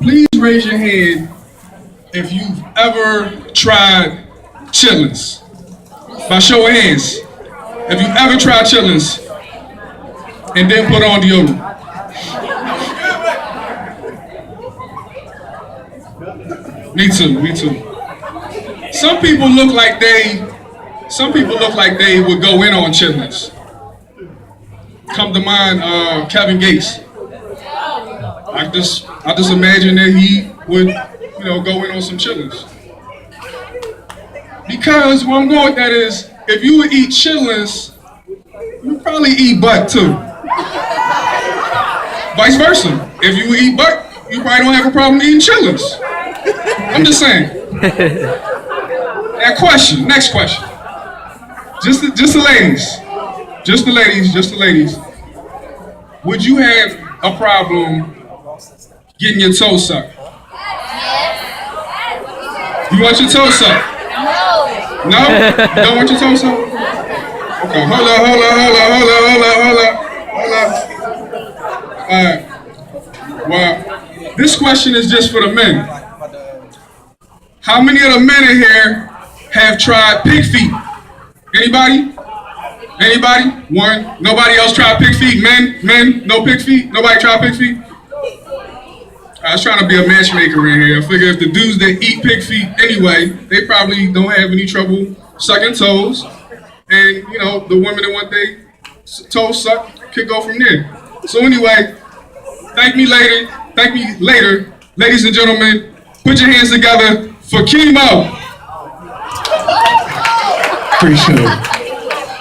Please raise your hand if you've ever tried chitlins. By show of hands. If you've ever tried chitlins and then put on deodorant. Me too. Some people look like they would go in on chitlins. Come to mind, Kevin Gates. I just imagine that he would, go in on some chitlins. Because where I'm going with that is, if you would eat chitlins, you probably eat butt too. Vice versa. If you would eat butt, you probably don't have a problem eating chitlins. I'm just saying. That question, next question. Just the ladies. Would you have a problem getting your toes sucked? You want your toes sucked? No? You don't want your toes sucked? Okay, hold up. Alright. Well, this question is just for the men. How many of the men in here have tried pig feet? Anybody? One. Nobody else tried pig feet? Men? No pig feet? Nobody tried pig feet? I was trying to be a matchmaker in here. I figure if the dudes that eat pig feet anyway, they probably don't have any trouble sucking toes. And, the women that want their toes sucked could go from there. So anyway, thank me later. Ladies and gentlemen, put your hands together for Keemo. Appreciate it.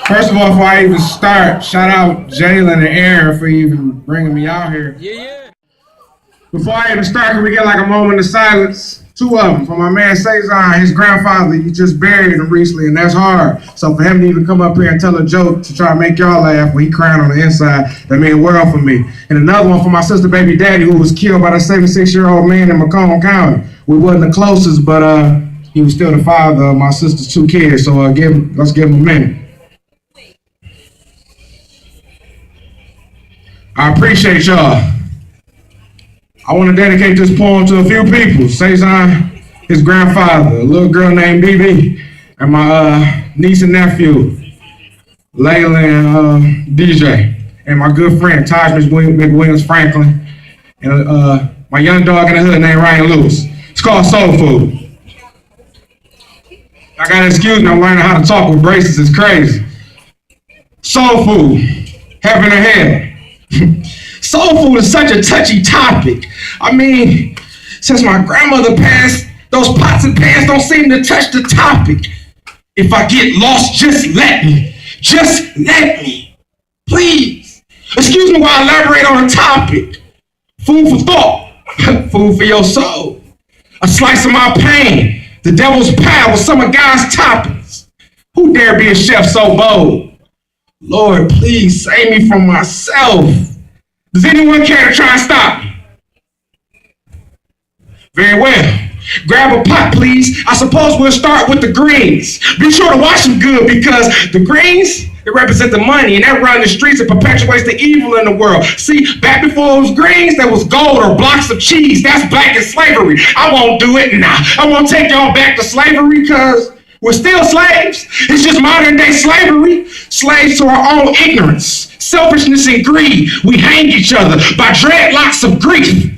First of all, before I even start, shout out Jalen and Aaron for even bringing me out here. Yeah. Before I even start, can we get like a moment of silence? Two of them. For my man Cezanne, his grandfather, you just buried him recently, and that's hard. So for him to even come up here and tell a joke to try to make y'all laugh when he crying on the inside, that mean the world for me. And another one for my sister baby daddy, who was killed by that 76-year-old man in Macomb County. We wasn't the closest, but he was still the father of my sister's 2 kids. So let's give him a minute. I appreciate y'all. I want to dedicate this poem to a few people. Cezanne, his grandfather, a little girl named BB, and my niece and nephew, Layla and DJ, and my good friend, Taj McWilliams Franklin, and my young dog in the hood named Ryan Lewis. It's called Soul Food. I gotta excuse me, I'm learning how to talk with braces, it's crazy. Soul food, heaven or hell. Soul food is such a touchy topic. I mean, since my grandmother passed, those pots and pans don't seem to touch the topic. If I get lost, just let me. Just let me. Please. Excuse me while I elaborate on a topic. Food for thought. Food for your soul. A slice of my pain. The devil's pie with some of God's toppings. Who dare be a chef so bold? Lord, please save me from myself. Does anyone care to try and stop me? Very well. Grab a pot, please. I suppose we'll start with the greens. Be sure to wash them good because the greens, they represent the money and that run the streets and perpetuates the evil in the world. See, back before it was greens, there was gold or blocks of cheese. That's black and slavery. I won't do it now. I won't take y'all back to slavery because we're still slaves. It's just modern day slavery. Slaves to our own ignorance, selfishness, and greed. We hang each other by dreadlocks of grief.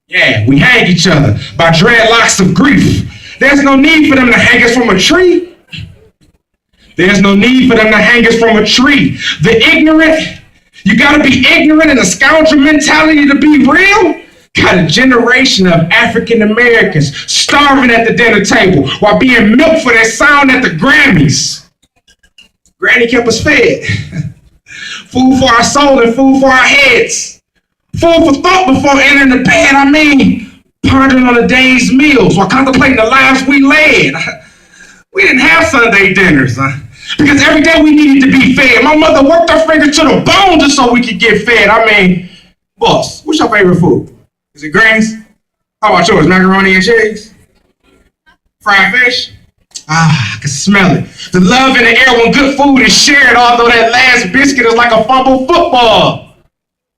Yeah, we hang each other by dreadlocks of grief. There's no need for them to hang us from a tree. There's no need for them to hang us from a tree. The ignorant, you gotta be ignorant and a scoundrel mentality to be real. Got a generation of African Americans starving at the dinner table while being milked for their sound at the Grammys. Granny kept us fed. Food for our soul and food for our heads. Food for thought before entering the bed. I mean, pondering on the day's meals while contemplating the lives we led. We didn't have Sunday dinners, because every day we needed to be fed. My mother worked her finger to the bone just so we could get fed. I mean, boss, what's your favorite food? Is it greens? How about yours? Macaroni and cheese? Fried fish? Ah, I can smell it. The love in the air when good food is shared, although that last biscuit is like a fumbled football.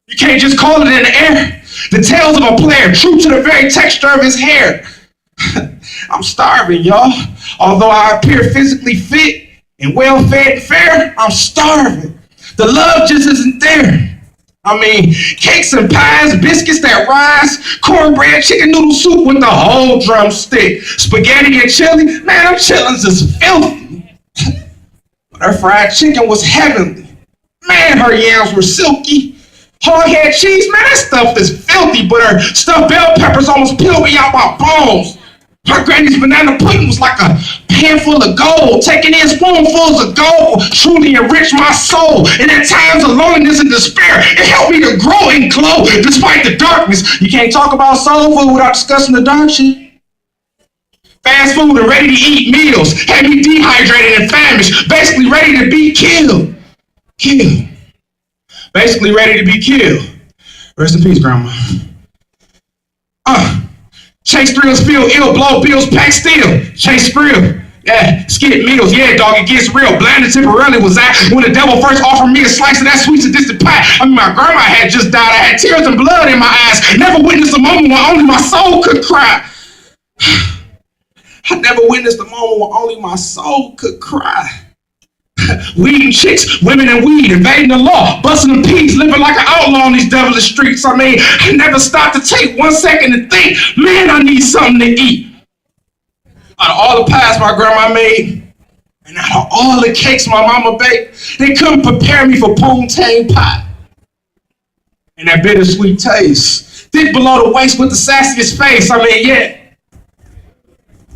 You can't just call it in the air. The tales of a player, true to the very texture of his hair. I'm starving, y'all. Although I appear physically fit and well-fed and fair, I'm starving. The love just isn't there. I mean, cakes and pies, biscuits that rise, cornbread, chicken noodle soup with the whole drumstick, spaghetti and chili. Man, them chillins is filthy. But her fried chicken was heavenly. Man, her yams were silky. Hard-head cheese, man, that stuff is filthy, but her stuffed bell peppers almost peeled me out my bones. Her granny's banana pudding was like a handful of gold. Taking in spoonfuls of gold truly enriched my soul. And at times of loneliness and despair, it helped me to grow and glow despite the darkness. You can't talk about soul food without discussing the dark shit. Fast food and ready-to-eat meals had me dehydrated and famished, basically ready to be killed. Basically ready to be killed. Rest in peace, Grandma. Chase thrills, feel ill, blow bills, pack steel. Chase thrill, yeah, skip meals, yeah, dog, it gets real. Blinded temporarily was I when the devil first offered me a slice of that sweet sadistic pie. I mean, my grandma had just died. I had tears and blood in my eyes. Never witnessed a moment when only my soul could cry. I never witnessed a moment when only my soul could cry. Weeding chicks, women and weed, invading the law, busting them peas, living like an outlaw on these devilish streets. I mean, I never stopped to take 1 second to think, man, I need something to eat. Out of all the pies my grandma made, and out of all the cakes my mama baked, they couldn't prepare me for poontang pie. And that bittersweet taste, thick below the waist with the sassiest face. I mean, yeah.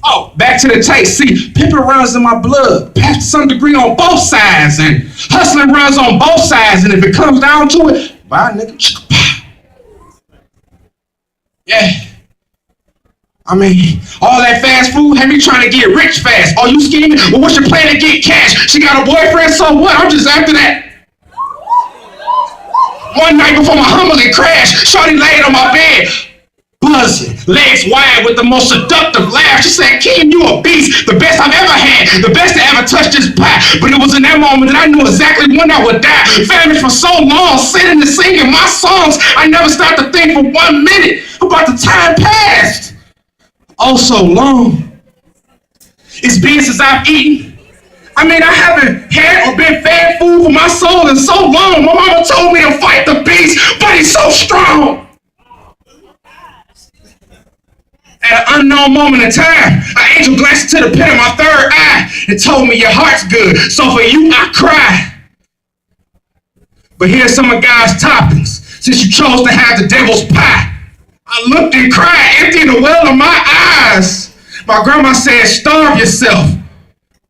Oh, back to the taste. See, pimping runs in my blood, perhaps to some degree on both sides, and hustling runs on both sides, and if it comes down to it, bye, nigga. Yeah. I mean, all that fast food had me trying to get rich fast. Oh, you scheming? Well, what's your plan to get cash? She got a boyfriend, so what? I'm just after that. One night before my Hummerly crashed, shorty laid on my bed, buzzing, legs wide with the most seductive laugh. She said, Keem, you a beast, the best I've ever had, the best to ever touch this pie. But it was in that moment that I knew exactly when I would die. Famished for so long, sitting and singing my songs, I never stopped to think for 1 minute about the time past. Oh, so long. It's been since I've eaten. I mean, I haven't had or been fed food for my soul in so long. My mama told me to fight the beast, but he's so strong. At an unknown moment in time, an angel glanced into the pit of my third eye and told me, your heart's good, so for you I cry. But here's some of God's toppings, since you chose to have the devil's pie. I looked and cried, emptying the well of my eyes. My grandma said, starve yourself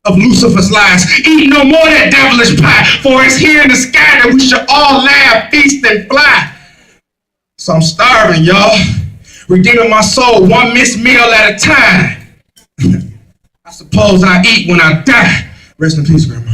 of Lucifer's lies. Eat no more that devilish pie, for it's here in the sky that we should all laugh, feast, and fly. So I'm starving, y'all. Redeeming my soul 1 missed meal at a time. I suppose I eat when I die. Rest in peace, Grandma.